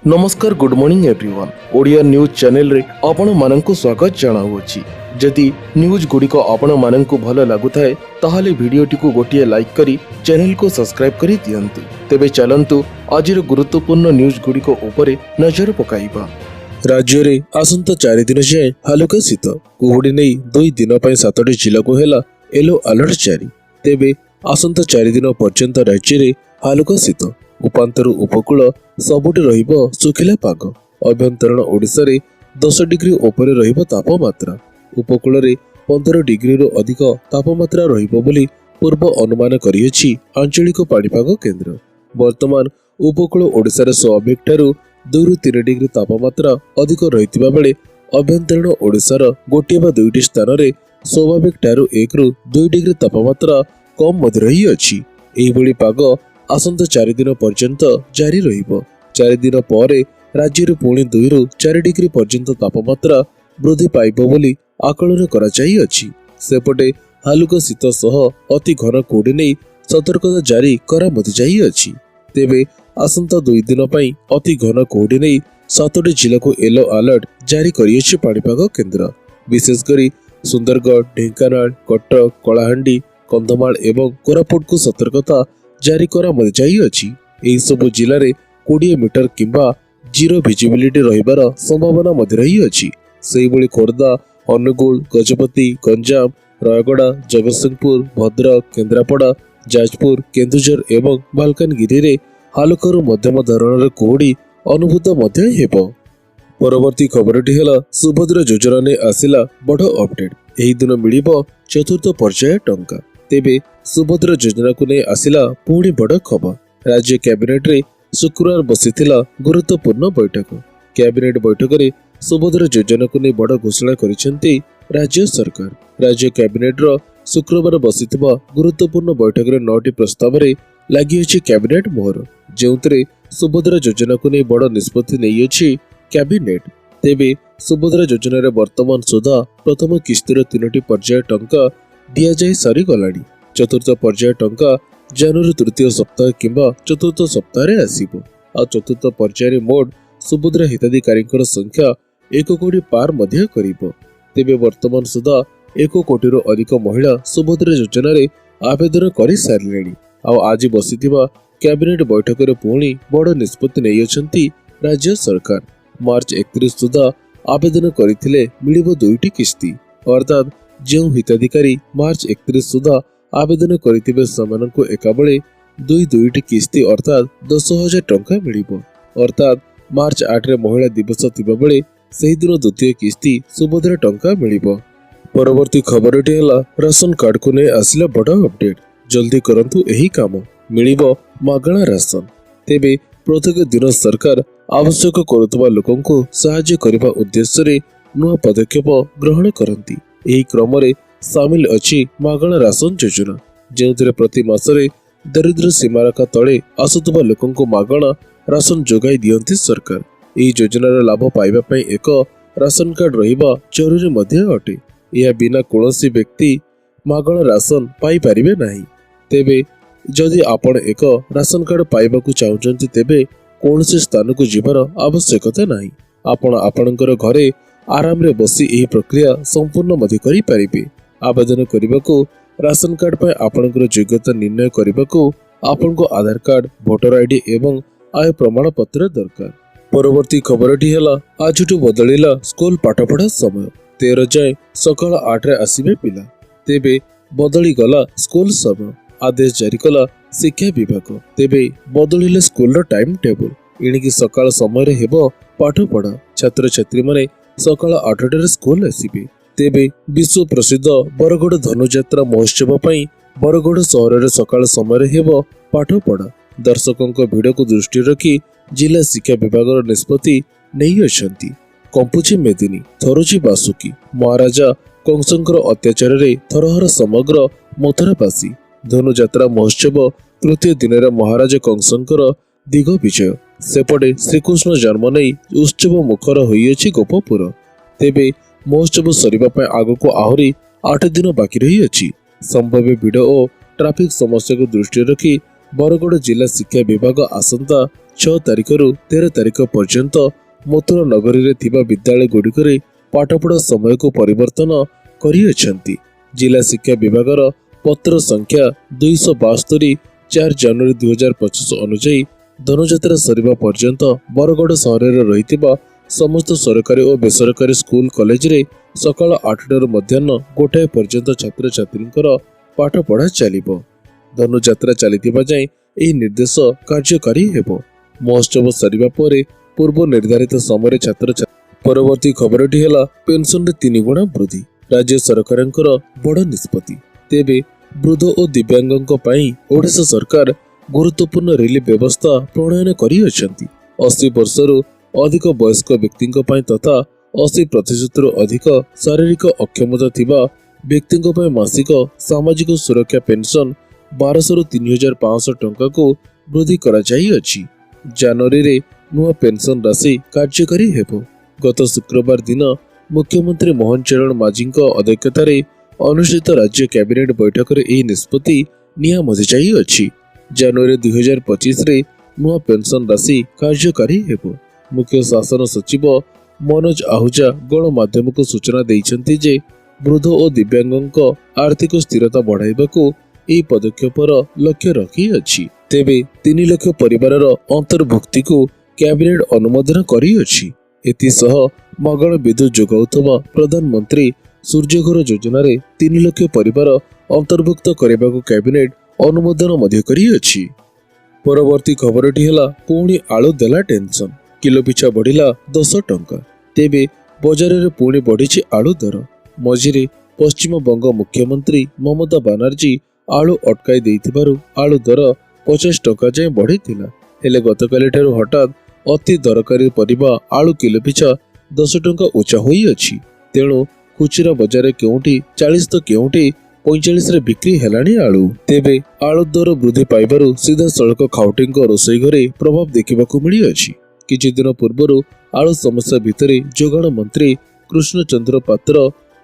नमस्कार good morning everyone Odia news channel रे आपण माननकु स्वागत जणाउछि। जदि न्यूज गुड़िक आपण माननकु भल लागुथाए ताहाले वीडियोटी को गोटिए लाइक करी चैनल को सब्सक्राइब करी दियंतु। तेबे चलंतु आजिर गुरुत्वपूर्ण न्यूज गुड़िक उपरे नजर पकाइबा। राज्य रे आसंता 4 दिन जाए हालुका शीत कुहुड़ी नहीं 2 दिन पर 7टी जिला को हेला येलो अलर्ट जारी। तेबे आसंता 4 दिन पर्यंत राज्य रे हालुका शीत उपांतर उपकूल सबुठी रहिबो सुखिला पाग। अभ्यंतरण ओडिशा रे 10 डिग्री उपरे रहिबो तापमात्रा। उपकूल रे 15 डिग्री रो अधिक तापमात्रा रहिबो बोली पूर्व अनुमान करियछि आंचलिक पाणीपाग केंद्र। वर्तमान उपकूल ओडिशा रे स्वाभाविक ठारू 2 ରୁ 3 डिग्री तापमात्रा अधिक रहितिबा बेले अभ्यंतरण ओडिशा रो गोटे बा 2टी स्थान रे स्वाभाविक ठारू 1 ରୁ 2 डिग्री तापमात्रा कम मध्य रही अछि। एही भली पाग आसंता 4 दिन पर्यंत जारी रहिबो। 4 दिन ପରେ राज्य पुणी 2 ରୁ 4 डिग्री पर्यंत तापमात्रा वृद्धि पाइबो बोली आकलन कराଯାई अछि। सेपटे हालुका शीत सह अति घन कुहुड़ी नै सतर्कता जारी करा मधि जाई अछि। तेबे आसंता 2 दिन पई अति घन कुहुड़ी नै 7टी जिला को येलो अलर्ट जारी करियछि पाणीपाग केंद्र। विशेष करी सुंदरगढ़, ढेंकानाल, कटक, कलाहांडी, कंधमाल एवं कोरापुट को सतर्कता जारी करा मधि जाई अछि। एही सब जिल्ला रे 20 मीटर किंबा जीरो विजिबिलिटी रहिबार संभावना मधि रही अछि। सेही भली खोर्धा, अनुगुल, गजपति, गंजाम, रायगड़ा, जगतसिंहपुर, भद्रक, केन्द्रापड़ा, जाजपुर, केन्दुझर एवं मालकानगिरी रे हालुकारू मध्यम धरणर कुहुड़ी अनुभूत मध्य हेबो। परवर्ती खबरटी हेला सुभद्रा योजना ने आसिला बड़ अपडेट। एही दिन मिलिबो चतुर्थ पर्याय टंका। तेबे सुभद्रा योजना को नहीं आसिला पुणी बड़ खबर। राज्य कैबिनेट रे शुक्रवार बसिथिला गुरुत्वपूर्ण बैठक। कैबिनेट बैठक रे सुभद्रा योजना को नहीं बड़ घोषणा करिसेंती राज्य सरकार। राज्य कैबिनेट रो शुक्रवार बसिथिबा गुरुत्वपूर्ण बैठक रे 9टी प्रस्ताव रे लागि अछि कैबिनेट मोहर, जेउतरे सुभद्रा योजना को नहीं बड़ निष्पत्ति नै अछि कैबिनेट। तेबे सुभद्रा योजना रे वर्तमान सुधा प्रथम किस्तिर 3टी पर्याय टंका दिया जाय सारी गलानी। चतुर्थ पर्याय टंका जनवरी तृतीय सप्ताह किंबा चतुर्थ सप्ताह रे आसीबो। आ चतुर्थ पर्याय रे मोड सुभद्रा हिताधिकारींकर संख्या 1 कोटी पार मध्य करिबो। तेबे वर्तमान सुधा 1 कोटी रो अधिक महिला सुभद्रा योजना रे आवेदन करि सारिलेनी। आ आज बसिथिबा कैबिनेट बैठक रे पुणी बड़ निष्पत्ति नै अछंती राज्य सरकार। मार्च 31 सुधा आवेदन करिथिले मिलिबो 2टी किस्ती, अर्थात जो हिताधिकारी मार्च 31 सुधा आवेदन करिथिबे समाननको एकाबळे 2टी किस्ती अर्थात 10,000 टंका मिलिबो। अर्थात मार्च 8 रे महिला दिवस थिबा बेले सेही दिन द्वितीय किस्ती सुभद्रा टंका मिलिबो। परवर्ती खबरटी हेला राशन कार्ड को नै आसिला बड़ अपडेट। जल्दी करंतु एही काम मिलिबो मागणा राशन। तेबे प्रत्येक दिन सरकार आवश्यक करुतबा लोकंको सहाय्य करबा उद्देश्य रे नुआ पदक्षेप ग्रहण करंती। एही क्रम रे सामिल अछि मागणा राशन योजना, जेउथिरे प्रति मासरे दरिद्र सीमारेखा तले आसुतबा लोकंको मागणा राशन जोगाई दियंती सरकार। एही योजनार लाभ पाइबा पई एक राशन कार्ड रहिबा जरूरी मध्य अटे। यह बिना कोनोसी व्यक्ति मागणा राशन पाई परिबे नाही। तेबे जदि आपण एक राशन कार्ड पाइबाकू चाहुचंती तेबे कोनोसी स्थान को जिबार आवश्यकता नाही। आपण आपणकर घरे आराम रे बसी एही प्रक्रिया संपूर्ण मध्य करि परिबे। आवेदन करिबाकू राशन कार्ड पर आपणकर योग्यता निर्णय करिबाकू आपनको आधार कार्ड, वोटर आईडी एवं आय प्रमाण पत्र दरकार। परवर्ती खबरटी हेला आजठू बदलिला स्कूल पाठपढ़ा समय। 13 जाए सकाळ 8 रे आसीबे पिला। तेबे बदली गला स्कूल समय। आदेश जारी कला शिक्षा विभाग। तेबे बदलिले स्कूल टाइम टेबल। एणिकी सकाळ समय रे हेबो पाठपढ़ा। छात्र छात्री माने सकाळ 8टारे स्कूल आसीबे। तेबे विश्व प्रसिद्ध बरगड़ धनुयात्रा महोत्सव पई बरगड़ सहर रे सकाळ समय रे हेबो पाठपढ़ा। दर्शकों भिड़ को दृष्टि रखी जिला शिक्षा विभाग निष्पत्ति नहीं अछंती। कंपुची मेदिनी, थरुची बासुकी, महाराजा कंसंकर अत्याचार रे थरहर समग्र मथुरावासी। धनुयात्रा महोत्सव तृतीय दिन रे महाराजा कंसंकर दिग विजय। सेपटे श्रीकृष्ण जन्म नहीं उत्सव मुखर होइछि गोपपुर। तेबे महोत्सव सरिबा पई आगको आहुरी 8 दिन बाकी रही अछि। संभाव्य भिड़ और ट्रैफिक समस्या को दृष्टि रखी बरगड़ जिला शिक्षा विभाग आसंता 6 ତାରିଖରୁ 13 ତାରିଖ ପର୍ଯ୍ୟନ୍ତ ମଥୁରା ନଗରୀରେ ଥିବା ବିଦ୍ୟାଳୟଗୁଡ଼ିକରେ ପାଠପଢ଼ା ସମୟକୁ ପରିବର୍ତ୍ତନ କରିଅଛନ୍ତି। ଜିଲ୍ଲା ଶିକ୍ଷା ବିଭାଗର ପତ୍ର ସଂଖ୍ୟା 272 4 ଜାନୁଆରୀ 2025 ଅନୁଯାୟୀ ଧନୁଯାତ୍ରା ସରିବା ପର୍ଯ୍ୟନ୍ତ ବରଗଡ଼ ସହରରେ ରହିଥିବା ସମସ୍ତ ସରକାରୀ ଓ ବେସରକାରୀ ସ୍କୁଲ କଲେଜରେ ସକାଳ 8ଟାରୁ ମଧ୍ୟାହ୍ନ 1 ପର୍ଯ୍ୟନ୍ତ ଛାତ୍ରଛାତ୍ରୀଙ୍କର ପାଠପଢ଼ା ଚାଲିବ। ଧନୁଯାତ୍ରା ଚାଲିଥିବା ଯାଏଁ ଏହି ନିର୍ଦ୍ଦେଶ କାର୍ଯ୍ୟକାରୀ ହେବ। ମହୋତ୍ସବ ସରିବା ପରେ ପୂର୍ବ ନିର୍ଦ୍ଧାରିତ ସମୟରେ ଛାତ୍ରଛାତ୍ରୀ ପରବର୍ତ୍ତୀ ଖବରଟି ହେଲା ପେନସନରେ 3 ଗୁଣା ବୃଦ୍ଧି। ରାଜ୍ୟ ସରକାରଙ୍କର ବଡ଼ ନିଷ୍ପତ୍ତି। ତେବେ ବୃଦ୍ଧ ଓ ଦିବ୍ୟାଙ୍ଗଙ୍କ ପାଇଁ ଓଡ଼ିଶା ସରକାର ଗୁରୁତ୍ୱପୂର୍ଣ୍ଣ ରିଲିଫ ବ୍ୟବସ୍ଥା ପ୍ରଣୟନ କରିଅଛନ୍ତି। 80 ବର୍ଷରୁ ଅଧିକ ବୟସ୍କ ବ୍ୟକ୍ତିଙ୍କ ପାଇଁ ତଥା 80%ରୁ ଅଧିକ ଶାରୀରିକ ଅକ୍ଷମତା ଥିବା ବ୍ୟକ୍ତିଙ୍କ ପାଇଁ ମାସିକ ସାମାଜିକ ସୁରକ୍ଷା ପେନସନ 1200ରୁ 3500 ଟଙ୍କାକୁ ବୃଦ୍ଧି କରାଯାଇଅଛି। ଜାନୁଆରୀରେ ନୂଆ ପେନସନ ରାଶି କାର୍ଯ୍ୟକାରୀ ହେବ। ଗତ ଶୁକ୍ରବାର ଦିନ ମୁଖ୍ୟମନ୍ତ୍ରୀ ମୋହନ ଚରଣ ମାଝୀଙ୍କ ଅଧ୍ୟକ୍ଷତାରେ ଅନୁଷ୍ଠିତ ରାଜ୍ୟ କ୍ୟାବିନେଟ ବୈଠକରେ ଏହି ନିଷ୍ପତ୍ତି ନିଆଯାଇଅଛି। ଜାନୁଆରୀ 2025ରେ ନୂଆ ପେନସନ ରାଶି କାର୍ଯ୍ୟକାରୀ ହେବ। ମୁଖ୍ୟ ଶାସନ ସଚିବ ମନୋଜ ଆହୁଜା ଗଣମାଧ୍ୟମକୁ ସୂଚନା ଦେଇଛନ୍ତି ଯେ ବୃଦ୍ଧ ଓ ଦିବ୍ୟାଙ୍ଗଙ୍କ ଆର୍ଥିକ ସ୍ଥିରତା ବଢ଼ାଇବାକୁ ଏହି ପଦକ୍ଷେପର ଲକ୍ଷ୍ୟ ରଖିଅଛି। ତେବେ 3 ଲକ୍ଷ ପରିବାରର ଅନ୍ତର୍ଭୁକ୍ତିକୁ କ୍ୟାବିନେଟ ଅନୁମୋଦନ କରିଅଛି। ଏଥିସହ ମାଗଣା ବିଦ୍ୟୁତ୍ ଯୋଗାଉଥିବା ପ୍ରଧାନମନ୍ତ୍ରୀ ସୂର୍ଯ୍ୟଘର ଯୋଜନାରେ 3 ଲକ୍ଷ ପରିବାର ଅନ୍ତର୍ଭୁକ୍ତ କରିବାକୁ କ୍ୟାବିନେଟ ଅନୁମୋଦନ ମଧ୍ୟ କରିଅଛି। ପରବର୍ତ୍ତୀ ଖବରଟି ହେଲା ପୁଣି ଆଳୁ ଦେଲା ଟେନସନ। କିଲୋ ପିଛା ବଢ଼ିଲା 10 ଟଙ୍କା। ତେବେ ବଜାରରେ ପୁଣି ବଢ଼ିଛି ଆଳୁ ଦର। ମଝିରେ ପଶ୍ଚିମବଙ୍ଗ ମୁଖ୍ୟମନ୍ତ୍ରୀ ମମତା ବାନାର୍ଜୀ ଆଳୁ ଅଟକାଇ ଦେଇଥିବାରୁ ଆଳୁ ଦର 50 ଟଙ୍କା ଯାଏଁ ବଢ଼ିଥିଲା। ହେଲେ ଗତକାଲିଠାରୁ ହଠାତ୍ ଅତି ଦରକାରୀ ପରିବା ଆଳୁ କିଲୋ ପିଛା 10 ଟଙ୍କା ଉଚ୍ଚା ହୋଇଅଛି। ତେଣୁ ଖୁଚୁରା ବଜାରରେ କେଉଁଠି 40 ତ କେଉଁଠି 45ରେ ବିକ୍ରି ହେଲାଣି ଆଳୁ। ତେବେ ଆଳୁ ଦର ବୃଦ୍ଧି ପାଇବାରୁ ସିଧାସଳଖ ଖାଉଟିଙ୍କ ରୋଷେଇ ଘରେ ପ୍ରଭାବ ଦେଖିବାକୁ ମିଳିଅଛି। କିଛି ଦିନ ପୂର୍ବରୁ ଆଳୁ ସମସ୍ୟା ଭିତରେ ଯୋଗାଣ ମନ୍ତ୍ରୀ କୃଷ୍ଣଚନ୍ଦ୍ର ପାତ୍ର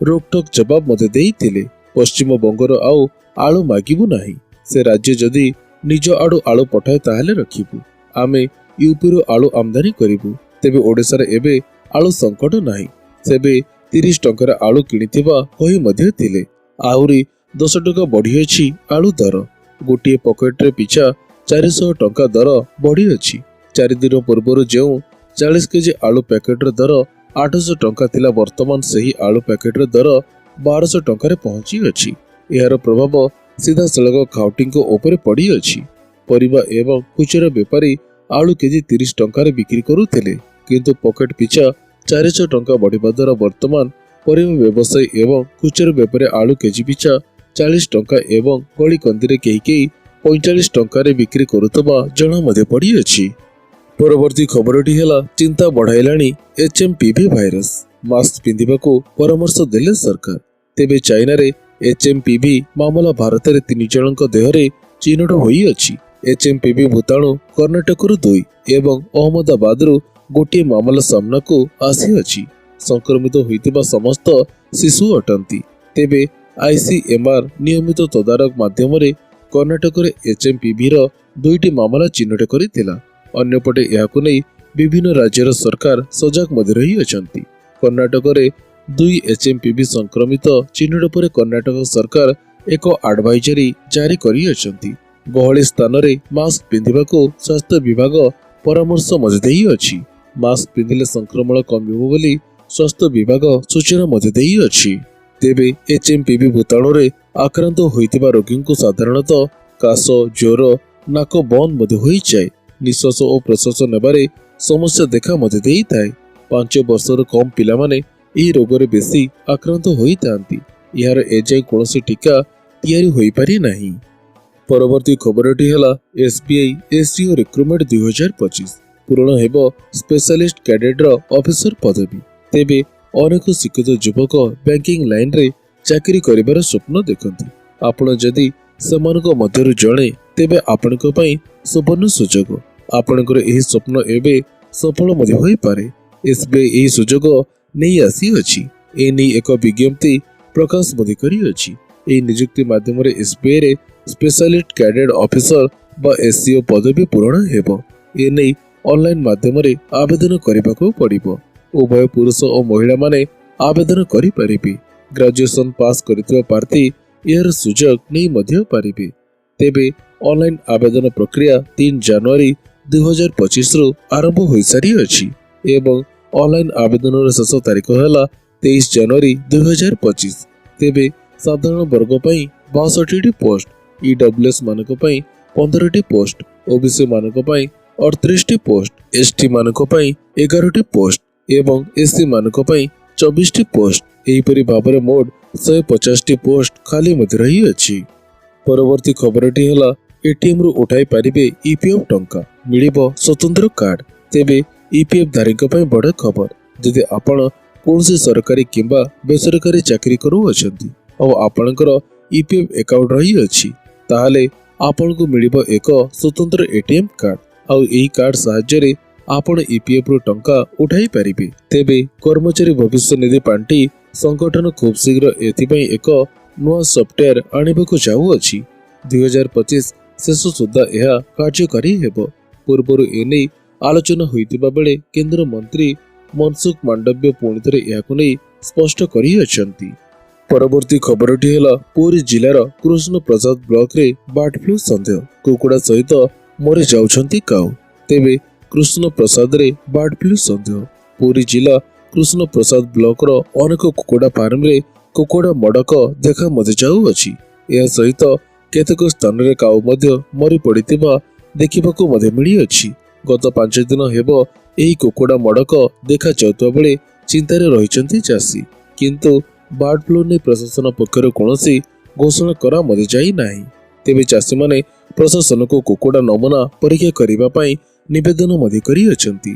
ରୋକଠୋକ ଜବାବ ମଧ୍ୟ ଦେଇଥିଲେ। ପଶ୍ଚିମବଙ୍ଗର ଆଉ ଆଳୁ ମାଗିବୁ ନାହିଁ। ସେ ରାଜ୍ୟ ଯଦି ନିଜ ଆଡୁ ଆଳୁ ପଠାଏ ତାହେଲେ ରଖିବୁ। ଆମେ ୟୁପିରୁ ଆଳୁ ଆମଦାନୀ କରିବୁ। ତେବେ ଓଡ଼ିଶାରେ ଏବେ ଆଳୁ ସଙ୍କଟ ନାହିଁ। ସେବେ 30 ଟଙ୍କାରେ ଆଳୁ କିଣିଥିବା କହି ମଧ୍ୟ ଥିଲେ। ଆହୁରି 10 ଟଙ୍କା ବଢ଼ିଅଛି ଆଳୁ ଦର। ଗୋଟିଏ ପକେଟରେ ପିଛା 400 ଟଙ୍କା ଦର ବଢ଼ିଅଛି। 4 ଦିନ ପୂର୍ବରୁ ଯେଉଁ 40 କେଜି ଆଳୁ ପ୍ୟାକେଟର ଦର 800 ଟଙ୍କା ଥିଲା, ବର୍ତ୍ତମାନ ସେହି ଆଳୁ ପ୍ୟାକେଟର ଦର 1200 ଟଙ୍କାରେ ପହଞ୍ଚିଅଛି। ଏହାର ପ୍ରଭାବ ସିଧାସଳଖ ଖାଉଟିଙ୍କ ଉପରେ ପଡ଼ିଅଛି। ପରିବା ଏବଂ ଖୁଚୁରା ବେପାରୀ ଆଳୁ କେଜି 30 ଟଙ୍କାରେ ବିକ୍ରି କରୁଥିଲେ, କିନ୍ତୁ ପକେଟ ପିଛା 400 ଟଙ୍କା ବଢ଼ିବା ଦ୍ୱାରା ବର୍ତ୍ତମାନ ପରିବା ବ୍ୟବସାୟୀ ଏବଂ ଖୁଚୁରା ବେପାରୀ ଆଳୁ କେଜି ପିଛା 40 ଟଙ୍କା ଏବଂ ଗଳିକନ୍ଦିରେ କେହି କେହି 45 ଟଙ୍କାରେ ବିକ୍ରି କରୁଥିବା ଜଣା ମଧ୍ୟ ପଡ଼ିଅଛି। ପରବର୍ତ୍ତୀ ଖବରଟି ହେଲା ଚିନ୍ତା ବଢ଼ାଇଲାଣି HMPV ଭାଇରସ। ମାସ୍କ ପିନ୍ଧିବାକୁ ପରାମର୍ଶ ଦେଲେ ସରକାର। ତେବେ ଚାଇନାରେ HMPV ମାମଲା ଭାରତରେ 3 ଜଣଙ୍କ ଦେହରେ ଚିହ୍ନଟ ହୋଇଅଛି। HMPV ଭୂତାଣୁ କର୍ଣ୍ଣାଟକରୁ 2 ଏବଂ ଅହମ୍ମଦାବାଦରୁ ଗୋଟିଏ ମାମଲା ସାମ୍ନାକୁ ଆସିଅଛି। ସଂକ୍ରମିତ ହୋଇଥିବା ସମସ୍ତ ଶିଶୁ ଅଟନ୍ତି। ତେବେ ICMR ନିୟମିତ ତଦାରଖ ମାଧ୍ୟମରେ କର୍ଣ୍ଣାଟକରେ HMPVର 2ଟି ମାମଲା ଚିହ୍ନଟ କରିଥିଲା। ଅନ୍ୟପଟେ ଏହାକୁ ନେଇ ବିଭିନ୍ନ ରାଜ୍ୟର ସରକାର ସଜାଗ ମଧ୍ୟ ରହିଅଛନ୍ତି। କର୍ଣ୍ଣାଟକରେ 2 HMPV ସଂକ୍ରମିତ ଚିହ୍ନଟ ପରେ କର୍ଣ୍ଣାଟକ ସରକାର ଏକ ଆଡଭାଇଜରି ଜାରି କରିଅଛନ୍ତି। ଗହଳି ସ୍ଥାନରେ ମାସ୍କ ପିନ୍ଧିବାକୁ ସ୍ୱାସ୍ଥ୍ୟ ବିଭାଗ ପରାମର୍ଶ ମଧ୍ୟ ଦେଇଅଛି। ମାସ୍କ ପିନ୍ଧିଲେ ସଂକ୍ରମଣ କମିବ ବୋଲି ସ୍ୱାସ୍ଥ୍ୟ ବିଭାଗ ସୂଚନା ମଧ୍ୟ ଦେଇଅଛି। ତେବେ HMPV ଭୂତାଣୁରେ ଆକ୍ରାନ୍ତ ହୋଇଥିବା ରୋଗୀଙ୍କୁ ସାଧାରଣତଃ କାଶ, ଜ୍ୱର, ନାକ ବନ୍ଦ ମଧ୍ୟ ହୋଇଯାଏ। ନିଶ୍ୱାସ ଓ ପ୍ରଶ୍ୱାସ ନେବାରେ ସମସ୍ୟା ଦେଖା ମଧ୍ୟ ଦେଇଥାଏ। 5 ବର୍ଷରୁ କମ୍ ପିଲାମାନେ ଏହି ରୋଗରେ ବେଶୀ ଆକ୍ରାନ୍ତ ହୋଇଥାନ୍ତି। ଏହାର ଏଯାଏଁ କୌଣସି ଟୀକା ତିଆରି ହୋଇପାରି ନାହିଁ। ପରବର୍ତ୍ତୀ ଖବରଟି ହେଲା SBI SDO ରିକ୍ରୁଟମେଣ୍ଟ 2025 ପୂରଣ ହେବ ସ୍ପେଶାଲିଷ୍ଟ କ୍ୟାଡେଟର ଅଫିସର ପଦବୀ। ତେବେ ଅନେକ ଶିକ୍ଷିତ ଯୁବକ ବ୍ୟାଙ୍କିଂ ଲାଇନରେ ଚାକିରି କରିବାର ସ୍ୱପ୍ନ ଦେଖନ୍ତି। ଆପଣ ଯଦି ସେମାନଙ୍କ ମଧ୍ୟରୁ ଜଣେ, ତେବେ ଆପଣଙ୍କ ପାଇଁ ସୁବର୍ଣ୍ଣ ସୁଯୋଗ। ଆପଣଙ୍କର ଏହି ସ୍ୱପ୍ନ ଏବେ ସଫଳ ମଧ୍ୟ ହୋଇପାରେ। SBI ଏହି ସୁଯୋଗ ନେଇ ଆସିଅଛି। ଏନେଇ ଏକ ବିଜ୍ଞପ୍ତି ପ୍ରକାଶ ମଧ୍ୟ କରିଅଛି। ଏହି ନିଯୁକ୍ତି ମାଧ୍ୟମରେ SBIରେ ସ୍ପେଶାଲିଷ୍ଟ କ୍ୟାଡେଟ ଅଫିସର ବା SCO ପଦବୀ ପୂରଣ ହେବ। ଏନେଇ ଅନଲାଇନ୍ ମାଧ୍ୟମରେ ଆବେଦନ କରିବାକୁ ପଡ଼ିବ। ଉଭୟ ପୁରୁଷ ଓ ମହିଳାମାନେ ଆବେଦନ କରିପାରିବେ। ଗ୍ରାଜୁଏସନ୍ ପାସ୍ କରିଥିବା ପ୍ରାର୍ଥୀ ଏହାର ସୁଯୋଗ ନେଇ ମଧ୍ୟ ପାରିବେ। ତେବେ ଅନଲାଇନ୍ ଆବେଦନ ପ୍ରକ୍ରିୟା 3 ଜାନୁଆରୀ 2025ରୁ ଆରମ୍ଭ ହୋଇସାରିଅଛି ଏବଂ ଅନଲାଇନ୍ ଆବେଦନର ଶେଷ ତାରିଖ ହେଲା 23 ଜାନୁଆରୀ 2025। ତେବେ ସାଧାରଣ ବର୍ଗ ପାଇଁ 62ଟି ପୋଷ୍ଟ, EWS ମାନଙ୍କ ପାଇଁ 15ଟି ପୋଷ୍ଟ, OBC ମାନଙ୍କ ପାଇଁ 38ଟି ପୋଷ୍ଟ, ST ମାନଙ୍କ ପାଇଁ 11ଟି ପୋଷ୍ଟ ଏବଂ SC ମାନଙ୍କ ପାଇଁ 24ଟି ପୋଷ୍ଟ। ଏହିପରି ଭାବରେ ମୋଟ 150ଟି ପୋଷ୍ଟ ଖାଲି ମଧ୍ୟ ରହିଅଛି। ପରବର୍ତ୍ତୀ ଖବରଟି ହେଲା ATMରୁ ଉଠାଇ ପାରିବେ EPF ଟଙ୍କା, ମିଳିବ ସ୍ୱତନ୍ତ୍ର କାର୍ଡ। ତେବେ EPF ଧାରୀଙ୍କ ପାଇଁ ବଡ଼ ଖବର। ଯଦି ଆପଣ କୌଣସି ସରକାରୀ କିମ୍ବା ବେସରକାରୀ ଚାକିରି କରୁଅଛନ୍ତି ଆଉ ଆପଣଙ୍କର EPF ଆକାଉଣ୍ଟ ରହିଅଛି, ତାହେଲେ ଆପଣଙ୍କୁ ମିଳିବ ଏକ ସ୍ୱତନ୍ତ୍ର ATM କାର୍ଡ। ଆଉ ଏହି କାର୍ଡ ସାହାଯ୍ୟରେ ଆପଣ EPFରୁ ଟଙ୍କା ଉଠାଇ ପାରିବେ। ତେବେ କର୍ମଚାରୀ ଭବିଷ୍ୟ ନିଧି ପାଣ୍ଠି ସଂଗଠନ ଖୁବ୍ ଶୀଘ୍ର ଏଥିପାଇଁ ଏକ ନୂଆ ସଫ୍ଟୱେର ଆଣିବାକୁ ଯାଉଅଛି। 2025 ଶେଷ ସୁଦ୍ଧା ଏହା କାର୍ଯ୍ୟକାରୀ ହେବ। ପୂର୍ବରୁ ଏନେଇ ଆଲୋଚନା ହୋଇଥିବା ବେଳେ କେନ୍ଦ୍ରମନ୍ତ୍ରୀ ମନସୁଖ ମାଣ୍ଡବ୍ୟ ପୁଣିଥରେ ଏହାକୁ ନେଇ ସ୍ପଷ୍ଟ କରିଅଛନ୍ତି। ପରବର୍ତ୍ତୀ ଖବରଟି ହେଲା ପୁରୀ ଜିଲ୍ଲାର କୃଷ୍ଣପ୍ରସାଦ ବ୍ଲକରେ ବାର୍ଡ ଫ୍ଲୁ ସନ୍ଦେହ, କୁକୁଡ଼ା ସହିତ ମରି ଯାଉଛନ୍ତି କାଉ। ତେବେ କୃଷ୍ଣପ୍ରସାଦରେ ବାର୍ଡ ଫ୍ଲୁ ସନ୍ଦେହ। ପୁରୀ ଜିଲ୍ଲା କୃଷ୍ଣପ୍ରସାଦ ବ୍ଲକର ଅନେକ କୁକୁଡ଼ା ଫାର୍ମରେ କୁକୁଡ଼ା ମଡ଼କ ଦେଖା ମଧ୍ୟ ଯାଉଅଛି। ଏହା ସହିତ କେତେକ ସ୍ଥାନରେ କାଉ ମଧ୍ୟ ମରି ପଡ଼ିଥିବା ଦେଖିବାକୁ ମଧ୍ୟ ମିଳିଅଛି। ଗତ 5 ଦିନ ହେବ ଏହି କୁକୁଡ଼ା ମଡ଼କ ଦେଖାଯାଉଥିବା ବେଳେ ଚିନ୍ତାରେ ରହିଛନ୍ତି ଚାଷୀ। କିନ୍ତୁ ବାର୍ଡ ଫ୍ଲୁ ନେଇ ପ୍ରଶାସନ ପକ୍ଷରୁ କୌଣସି ଘୋଷଣା କରା ମଧ୍ୟ ଯାଇନାହିଁ। ତେବେ ଚାଷୀମାନେ ପ୍ରଶାସନକୁ କୁକୁଡ଼ା ନମୁନା ପରୀକ୍ଷା କରିବା ପାଇଁ ନିବେଦନ ମଧ୍ୟ କରିଅଛନ୍ତି।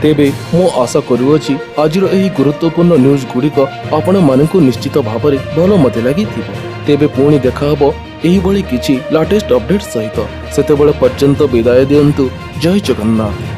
ତେବେ ମୁଁ ଆଶା କରୁଅଛି ଆଜିର ଏହି ଗୁରୁତ୍ୱପୂର୍ଣ୍ଣ ନ୍ୟୁଜ୍ ଗୁଡ଼ିକ ଆପଣମାନଙ୍କୁ ନିଶ୍ଚିତ ଭାବରେ ଭଲ ମଧ୍ୟ ଲାଗିଥିବ। ତେବେ ପୁଣି ଦେଖାହବ ଏହିଭଳି କିଛି ଲାଟେଷ୍ଟ ଅପଡେଟ୍ ସହିତ। ସେତେବେଳେ ପର୍ଯ୍ୟନ୍ତ ବିଦାୟ ଦିଅନ୍ତୁ। ଜୟ ଜଗନ୍ନାଥ।